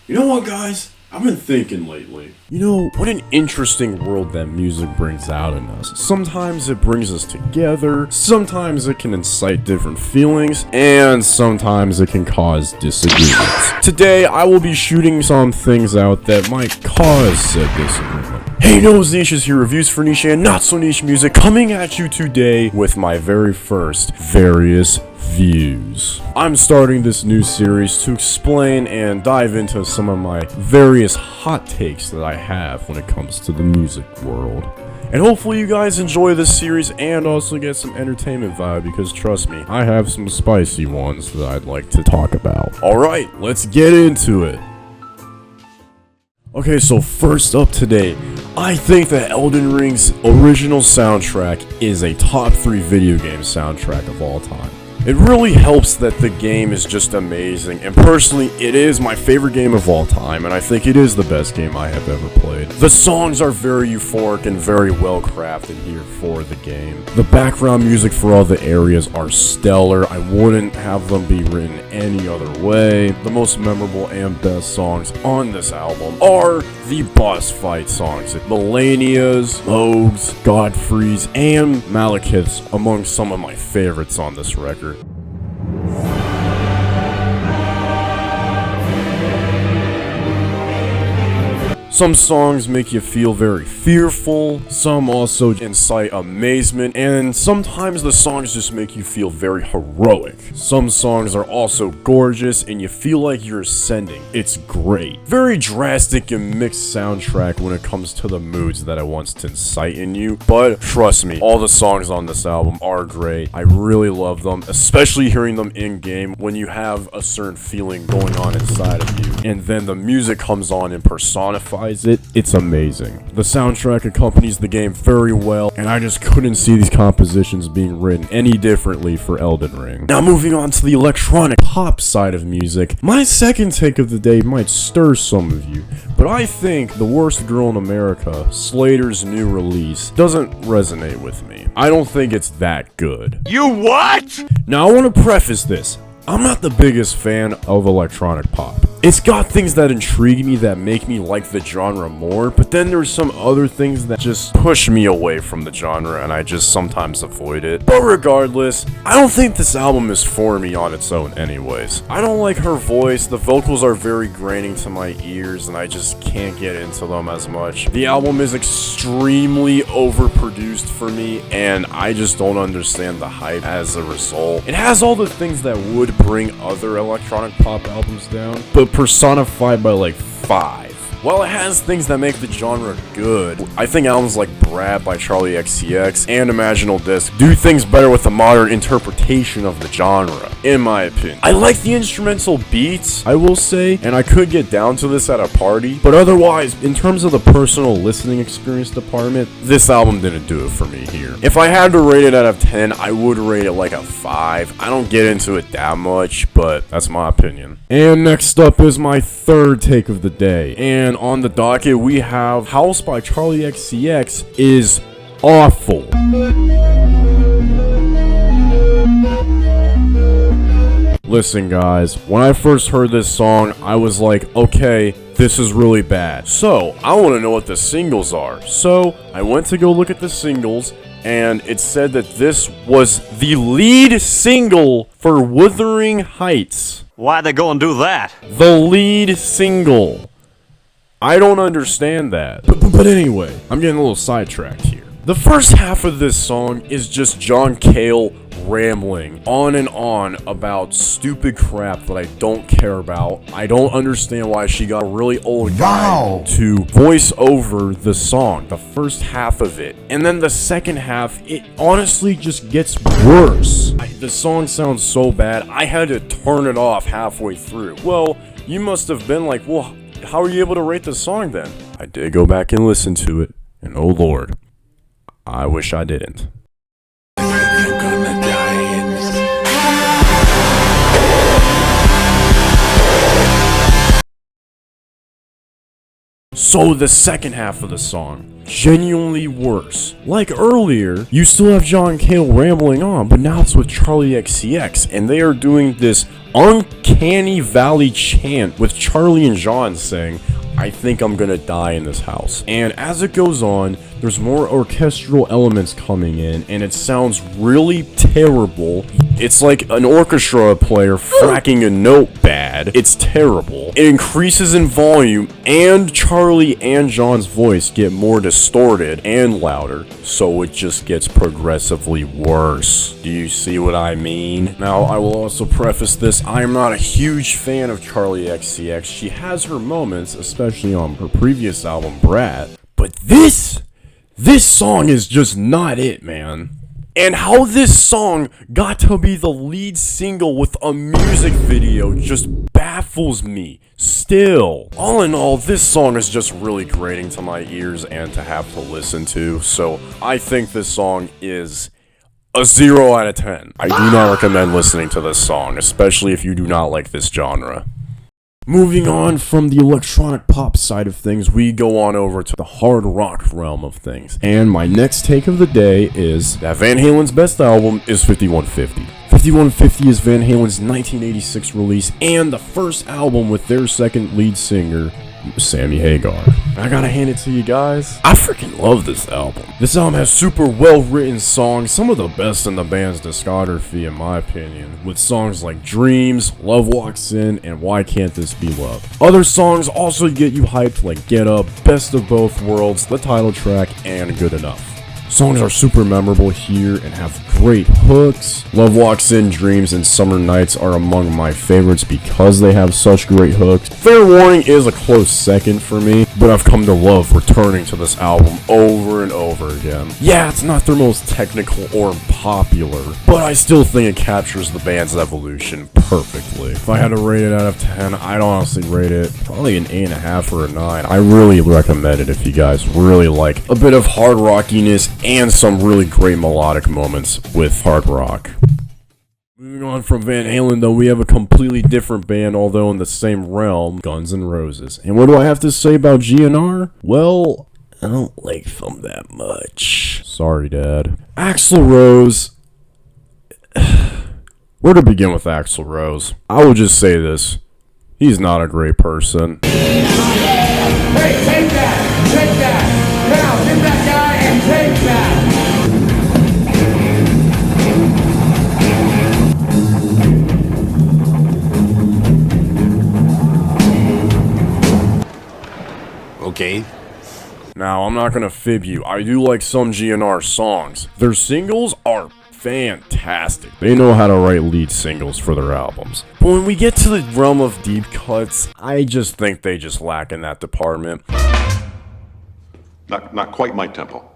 You know what, guys? I've been thinking lately. What an interesting world that music brings out in us. Sometimes it brings us together, sometimes it can incite different feelings, and sometimes it can cause disagreements. Today, I will be shooting some things out that might cause said disagreement. Hey, Nose Niches here, reviews for niche and not so niche music, coming at you today with my very first various views. I'm starting this new series to explain and dive into some of my various hot takes that I have when it comes to the music world. And hopefully you guys enjoy this series and also get some entertainment vibe, because trust me, I have some spicy ones that I'd like to talk about. Alright, let's get into it. Okay, so first up today, I think that Elden Ring's original soundtrack is a top 3 video game soundtrack of all time. It really helps that the game is just amazing, and personally, it is my favorite game of all time, and I think it is the best game I have ever played. The songs are very euphoric and very well crafted here for the game. The background music for all the areas are stellar. I wouldn't have them be written any other way. The most memorable and best songs on this album are the boss fight songs. Melania's, Logue's, Godfrey's, and Malekith's among some of my favorites on this record. Some songs make you feel very fearful, some also incite amazement, and sometimes the songs just make you feel very heroic. Some songs are also gorgeous and you feel like you're ascending. It's great. Very drastic and mixed soundtrack when it comes to the moods that it wants to incite in you, but trust me, all the songs on this album are great. I really love them, especially hearing them in-game when you have a certain feeling going on inside of you, and then the music comes on and personifies it's amazing. The soundtrack accompanies the game very well, and I just couldn't see these compositions being written any differently for Elden Ring. Now moving on to the electronic pop side of music, my second take of the day might stir some of you, but I think The Worst Girl in America, Slater's new release, doesn't resonate with me. I don't think it's that good. You what? Now I want to preface this. I'm not the biggest fan of electronic pop. It's got things that intrigue me that make me like the genre more, but then there's some other things that just push me away from the genre and I just sometimes avoid it. But regardless, I don't think this album is for me on its own anyways. I don't like her voice, the vocals are very graining to my ears and I just can't get into them as much. The album is extremely overproduced for me and I just don't understand the hype as a result. It has all the things that would bring other electronic pop albums down, but personified by like 5. While it has things that make the genre good, I think albums like Brad by Charlie XCX and Imaginal Disc do things better with a modern interpretation of the genre, in my opinion. I like the instrumental beats, I will say, and I could get down to this at a party, but otherwise, in terms of the personal listening experience department, this album didn't do it for me here. If I had to rate it out of 10, I would rate it like a 5. I don't get into it that much, but that's my opinion. And next up is my third take of the day, and on the docket we have House by Charlie XCX is awful. Listen guys, when I first heard this song, I was like, okay, this is really bad. So, I want to know what the singles are. So, I went to go look at the singles, and it said that this was the lead single for Wuthering Heights. Why'd they go and do that? The lead single. I don't understand that. But anyway, I'm getting a little sidetracked here. The first half of this song is just John Cale rambling on and on about stupid crap that I don't care about. I don't understand why she got a really old guy to voice over the song, the first half of it. And then the second half, it honestly just gets worse. The song sounds so bad, I had to turn it off halfway through. Well, you must have been like, well, how are you able to rate the song then? I did go back and listen to it, and oh lord, I wish I didn't. So the second half of the song, genuinely worse. Like earlier, you still have John Cale rambling on, but now it's with Charlie XCX, and they are doing this uncanny valley chant with Charlie and John saying, "I think I'm gonna die in this house." And as it goes on, there's more orchestral elements coming in, and it sounds really terrible. It's like an orchestra player fracking a note bad. It's terrible. It increases in volume, and Charlie and John's voice get more distorted and louder, so it just gets progressively worse. Do you see what I mean? Now, I will also preface this, I am not a huge fan of Charlie XCX. She has her moments, especially on her previous album, Brat, but this song is just not it, man. And how this song got to be the lead single with a music video just baffles me. Still, all in all, this song is just really grating to my ears and to have to listen to, so I think this song is a 0 out of 10. I do not recommend listening to this song, especially if you do not like this genre. Moving on from the electronic pop side of things, we go on over to the hard rock realm of things. And my next take of the day is that Van Halen's best album is 5150. 5150 is Van Halen's 1986 release and the first album with their second lead singer, Sammy Hagar. I gotta hand it to you guys, I freaking love this album. This album has super well written songs, some of the best in the band's discography in my opinion, with songs like Dreams, Love Walks In, and Why Can't This Be Love. Other songs also get you hyped like Get Up, Best of Both Worlds, the title track, and Good Enough. Songs are super memorable here and have great hooks. Love Walks In, Dreams, and Summer Nights are among my favorites because they have such great hooks. Fair Warning is a close second for me, but I've come to love returning to this album over and over again. Yeah, it's not their most technical or popular, but I still think it captures the band's evolution perfectly. If I had to rate it out of 10, I'd honestly rate it probably an 8.5 or a 9. I really recommend it if you guys really like a bit of hard rockiness and some really great melodic moments with hard rock. Moving on from Van Halen though, we have a completely different band, although in the same realm, Guns N' Roses. And what do I have to say about GNR? Well, I don't like them that much. Sorry, Dad. Axl Rose. Where to begin with Axl Rose? I will just say this. He's not a great person. Hey, take that! Take that! Now, get that guy and take that! Okay. Now, I'm not gonna fib you. I do like some GNR songs. Their singles are fantastic. They know how to write lead singles for their albums. But when we get to the realm of deep cuts, I just think they just lack in that department. Not quite my tempo.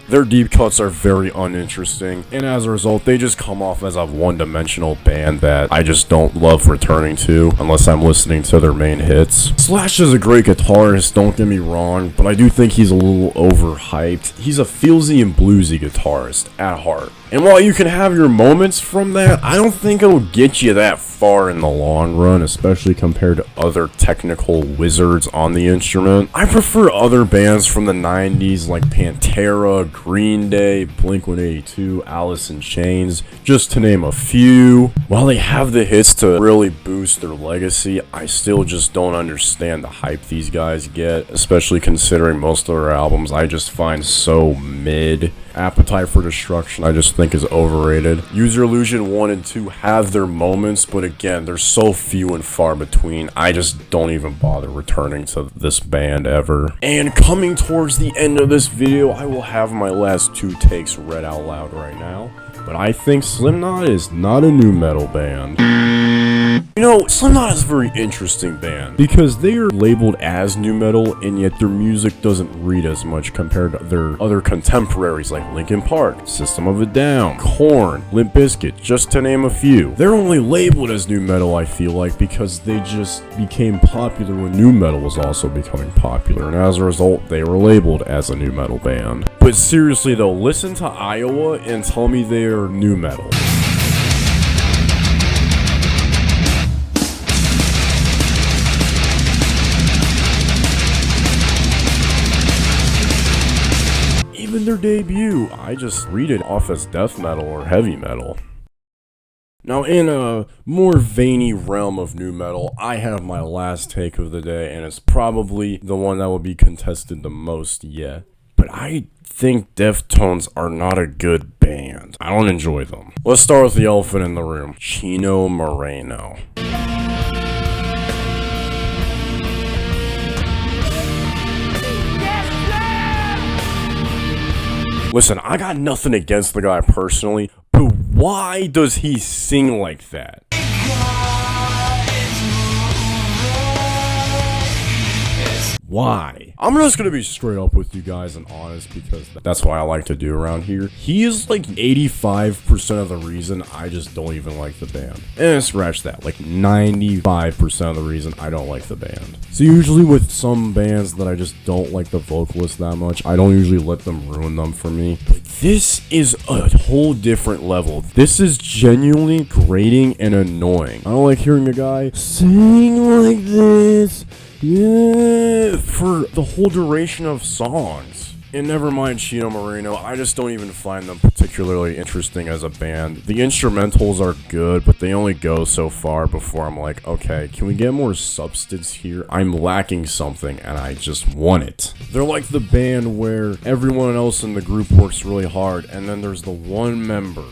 Their deep cuts are very uninteresting, and as a result, they just come off as a one-dimensional band that I just don't love returning to unless I'm listening to their main hits. Slash is a great guitarist, don't get me wrong, but I do think he's a little overhyped. He's a feelsy and bluesy guitarist at heart. And while you can have your moments from that, I don't think it'll get you that far in the long run, especially compared to other technical wizards on the instrument. I prefer other bands from the 90s like Pantera, Green Day, Blink-182, Alice in Chains, just to name a few. While they have the hits to really boost their legacy, I still just don't understand the hype these guys get, especially considering most of their albums I just find so mid. Appetite for Destruction I just think is overrated. User Illusion 1 and 2 have their moments, but again, they're so few and far between, I just don't even bother returning to this band ever. And coming towards the end of this video, I will have my last two takes read out loud right now. But I think Slipknot is not a nu metal band. You know, Slipknot is a very interesting band because they are labeled as nu metal and yet their music doesn't read as much compared to their other contemporaries like Linkin Park, System of a Down, Korn, Limp Bizkit, just to name a few. They're only labeled as nu metal, I feel like, because they just became popular when nu metal was also becoming popular, and as a result, they were labeled as a nu metal band. But seriously though, listen to Iowa and tell me they are nu metal. their debut. I just read it off as death metal or heavy metal. Now, in a more veiny realm of nu metal, I have my last take of the day, and it's probably the one that will be contested the most yet. But I think Deftones are not a good band. I don't enjoy them. Let's start with the elephant in the room, Chino Moreno. Listen, I got nothing against the guy personally, but why does he sing like that? Why? I'm just gonna be straight up with you guys and honest because that's what I like to do around here. He is like 85% of the reason I just don't even like the band. And scratch that, like 95% of the reason I don't like the band. So usually with some bands that I just don't like the vocalist that much, I don't usually let them ruin them for me. But this is a whole different level. This is genuinely grating and annoying. I don't like hearing a guy sing like this. Yeah, for the whole duration of songs. And never mind Chino Moreno, I just don't even find them particularly interesting as a band. The instrumentals are good, but they only go so far before I'm like, okay, can we get more substance here? I'm lacking something and I just want it. They're like the band where everyone else in the group works really hard and then there's the one member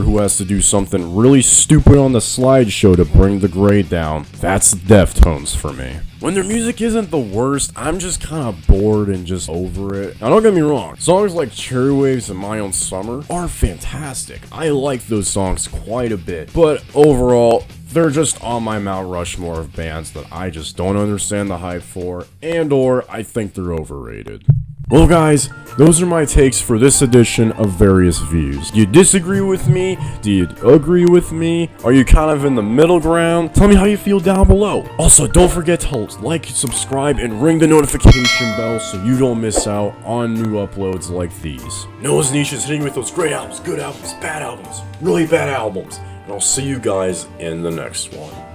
who has to do something really stupid on the slideshow to bring the grade down. That's Deftones for me. When their music isn't the worst, I'm just kind of bored and just over it. Now don't get me wrong, songs like Cherry Waves and My Own Summer are fantastic. I like those songs quite a bit, but overall, they're just on my Mount Rushmore of bands that I just don't understand the hype for, and or I think they're overrated. Well guys, those are my takes for this edition of Various Views. Do you disagree with me? Do you agree with me? Are you kind of in the middle ground? Tell me how you feel down below. Also, don't forget to like, subscribe, and ring the notification bell so you don't miss out on new uploads like these. Noah's Niche is hitting with those great albums, good albums, bad albums, really bad albums, and I'll see you guys in the next one.